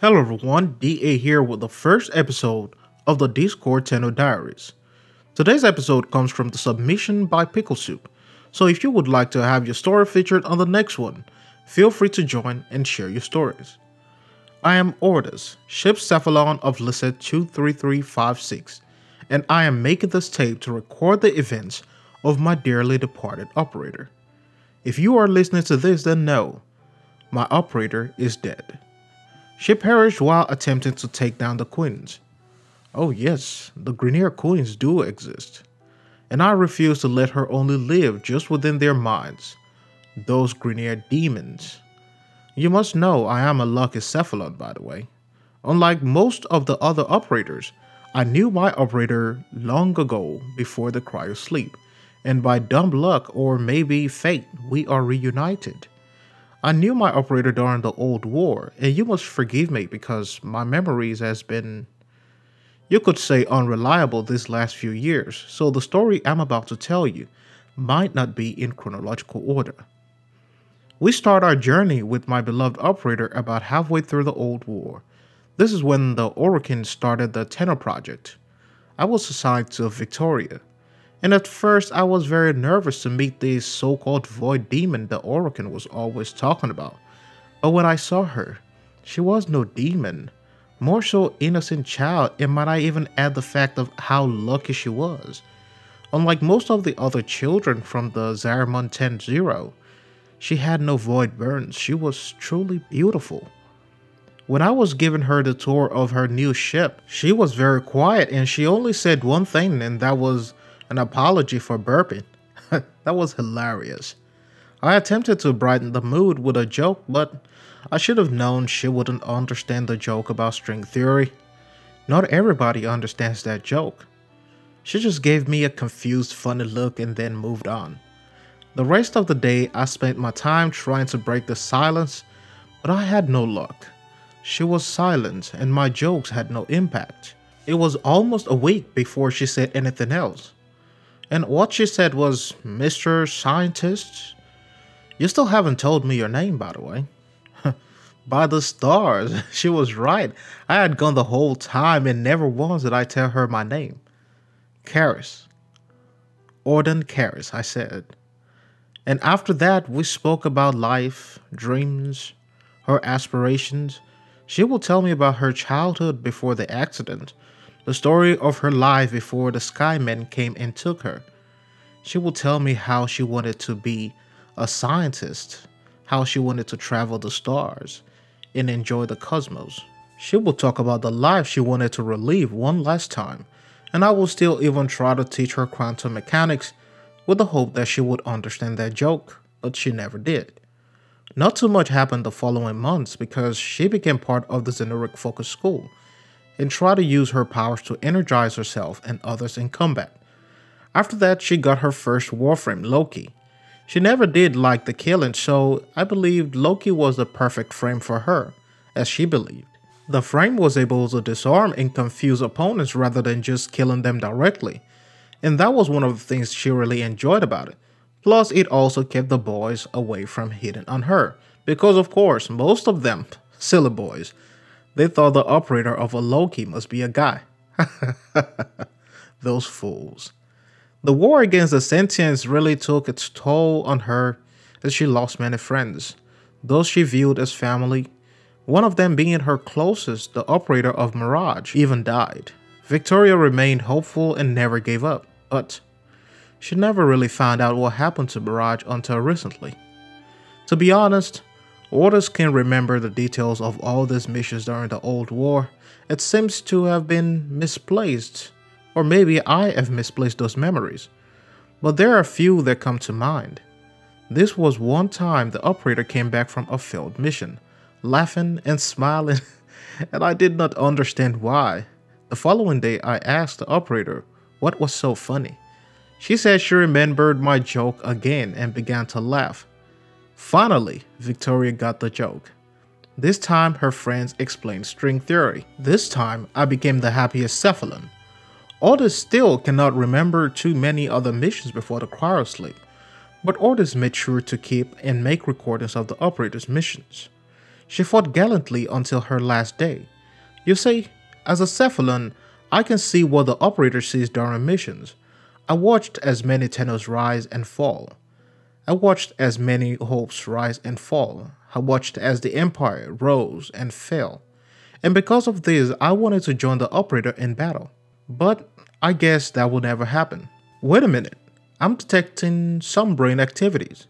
Hello everyone, DA here with the first episode of the Discord Tenno Diaries. Today's episode comes from the submission by Pickle Soup, so if you would like to have your story featured on the next one, feel free to join and share your stories. I am Ordus, Ship Cephalon of Lisset 23356, and I am making this tape to record the events of my dearly departed operator. If you are listening to this, then know, my operator is dead. She perished while attempting to take down the queens. Oh yes, the Grineer queens do exist. And I refuse to let her only live just within their minds. Those Grineer demons. You must know I am a lucky Cephalon, by the way. Unlike most of the other operators, I knew my operator long ago before the cryosleep. And by dumb luck or maybe fate, we are reunited. I knew my operator during the old war, and you must forgive me because my memories has been, you could say, unreliable this last few years, so the story I'm about to tell you might not be in chronological order. We start our journey with my beloved operator about halfway through the old war. This is when the Orokin started the Tenno project. I was assigned to Victoria. And at first I was very nervous to meet this so-called void demon the Orokin was always talking about. But when I saw her, she was no demon, more so innocent child, and might I even add the fact of how lucky she was. Unlike most of the other children from the Zarimon 10-0, she had no void burns. She was truly beautiful. When I was giving her the tour of her new ship, she was very quiet and she only said one thing, and that was an apology for burping. That was hilarious. I attempted to brighten the mood with a joke, but I should have known she wouldn't understand the joke about string theory. Not everybody understands that joke. She just gave me a confused, funny look and then moved on. The rest of the day I spent my time trying to break the silence, but I had no luck. She was silent and my jokes had no impact. It was almost a week before she said anything else. And what she said was, "Mr. Scientist? You still haven't told me your name, by the way." By the stars, she was right. I had gone the whole time and never once did I tell her my name. Karis. Orden Karis, I said. And after that, we spoke about life, dreams, her aspirations. She will tell me about her childhood before the accident. The story of her life before the Skymen came and took her. She will tell me how she wanted to be a scientist, how she wanted to travel the stars and enjoy the cosmos. She will talk about the life she wanted to relive one last time, and I will still even try to teach her quantum mechanics with the hope that she would understand that joke, but she never did. Not too much happened the following months because she became part of the Xenoric Focus School and tried to use her powers to energize herself and others in combat. After that, she got her first Warframe, Loki. She never did like the killing, so I believed Loki was the perfect frame for her, as she believed. The frame was able to disarm and confuse opponents rather than just killing them directly, and that was one of the things she really enjoyed about it. Plus, it also kept the boys away from hitting on her, because of course, most of them, silly boys, they thought the operator of a Loki must be a guy. Those fools. The war against the sentients really took its toll on her as she lost many friends, those she viewed as family. One of them being her closest, the operator of Mirage, even died. Victoria remained hopeful and never gave up, but she never really found out what happened to Mirage until recently. To be honest, Orders can remember the details of all these missions during the old war. It seems to have been misplaced, or maybe I have misplaced those memories. But there are a few that come to mind. This was one time the operator came back from a failed mission, laughing and smiling, and I did not understand why. The following day I asked the operator what was so funny. She said she remembered my joke again and began to laugh. Finally, Victoria got the joke. This time her friends explained string theory. This time I became the happiest Cephalon. Orders still cannot remember too many other missions before the cryosleep, but Orders made sure to keep and make recordings of the operator's missions. She fought gallantly until her last day. You see, as a Cephalon, I can see what the Operator sees during missions. I watched as many Tennos rise and fall. I watched as many hopes rise and fall. I watched as the Empire rose and fell. And because of this, I wanted to join the Operator in battle. But I guess that will never happen. Wait a minute, I'm detecting some brain activities.